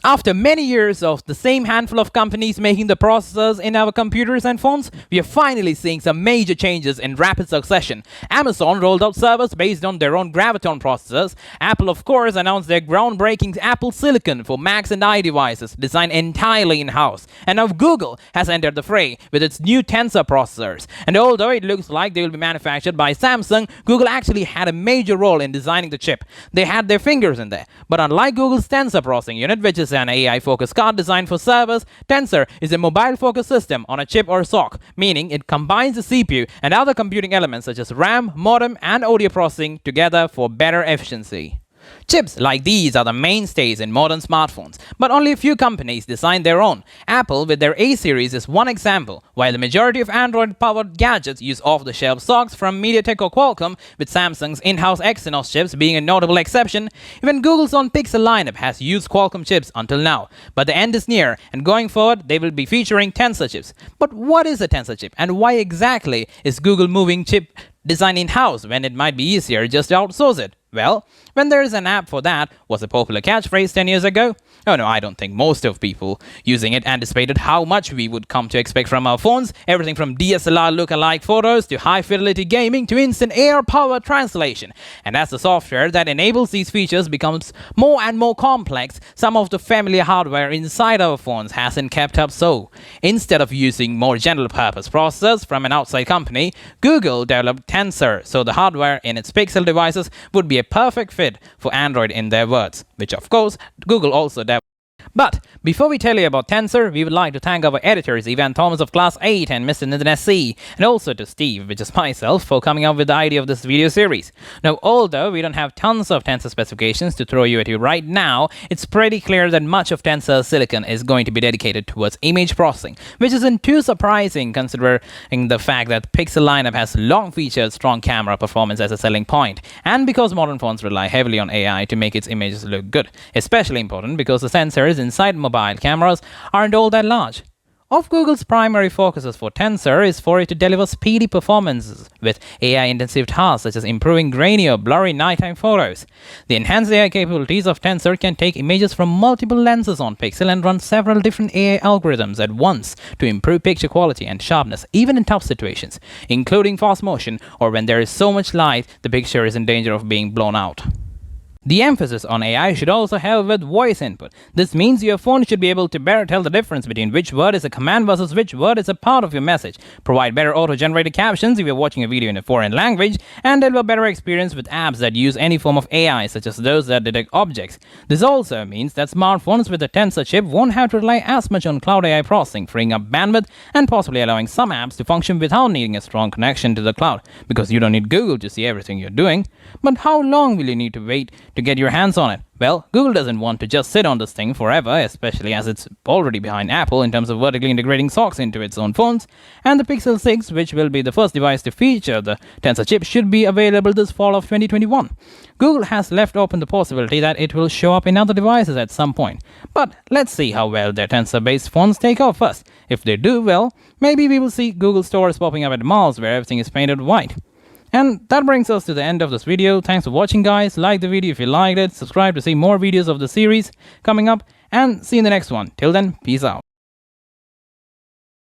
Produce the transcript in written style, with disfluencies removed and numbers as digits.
After many years of the same handful of companies making the processors in our computers and phones, we are finally seeing some major changes in rapid succession. Amazon rolled out servers based on their own Graviton processors. Apple, of course, announced their groundbreaking Apple Silicon for Macs and iDevices, designed entirely in-house. And now Google has entered the fray with its new Tensor processors. And although it looks like they will be manufactured by Samsung, Google actually had a major role in designing the chip. They had their fingers in there. But unlike Google's Tensor processing unit, which is an AI-focused card designed for servers, Tensor is a mobile-focused system on a chip or SoC, meaning it combines the CPU and other computing elements such as RAM, modem, and audio processing together for better efficiency. Chips like these are the mainstays in modern smartphones, but only a few companies design their own. Apple with their A series is one example, while the majority of Android-powered gadgets use off-the-shelf SoCs from MediaTek or Qualcomm, with Samsung's in-house Exynos chips being a notable exception. Even Google's own Pixel lineup has used Qualcomm chips until now, but the end is near, and going forward they will be featuring Tensor chips. But what is a Tensor chip, and why exactly is Google moving chip design in-house when it might be easier just to outsource it? Well, when there is an app for that was a popular catchphrase 10 years ago. Oh no, I don't think most of people using it anticipated how much we would come to expect from our phones. Everything from DSLR look-alike photos to high-fidelity gaming to instant AR-powered translation. And as the software that enables these features becomes more and more complex, some of the familiar hardware inside our phones hasn't kept up. So, instead of using more general-purpose processors from an outside company, Google developed Tensor, so the hardware in its Pixel devices would be a perfect fit for Android in their words, which of course Google also developed. But before we tell you about Tensor, we would like to thank our editors Ivan Thomas of Class 8 and Mr. Nitin SC, and also to Steve, which is myself, for coming up with the idea of this video series. Now, although we don't have tons of Tensor specifications to throw you at you right now, it's pretty clear that much of Tensor silicon is going to be dedicated towards image processing, which isn't too surprising considering the fact that Pixel lineup has long featured strong camera performance as a selling point, and because modern phones rely heavily on AI to make its images look good. Especially important because the sensors inside mobile cameras aren't all that large. Of Google's primary focuses for Tensor is for it to deliver speedy performances with AI-intensive tasks such as improving grainy or blurry nighttime photos. The enhanced AI capabilities of Tensor can take images from multiple lenses on Pixel and run several different AI algorithms at once to improve picture quality and sharpness even in tough situations, including fast motion or when there is so much light the picture is in danger of being blown out. The emphasis on AI should also help with voice input. This means your phone should be able to better tell the difference between which word is a command versus which word is a part of your message, provide better auto-generated captions if you're watching a video in a foreign language, and deliver better experience with apps that use any form of AI, such as those that detect objects. This also means that smartphones with a Tensor chip won't have to rely as much on cloud AI processing, freeing up bandwidth and possibly allowing some apps to function without needing a strong connection to the cloud, because you don't need Google to see everything you're doing. But how long will you need to wait to get your hands on it? Well, Google doesn't want to just sit on this thing forever, especially as it's already behind Apple in terms of vertically integrating SoCs into its own phones, and the Pixel 6, which will be the first device to feature the Tensor chip, should be available this fall of 2021. Google has left open the possibility that it will show up in other devices at some point, but let's see how well their Tensor-based phones take off first. If they do well, maybe we will see Google stores popping up at malls where everything is painted white. And that brings us to the end of this video. Thanks for watching, guys. Like the video if you liked it. Subscribe to see more videos of the series coming up. And see you in the next one. Till then, peace out.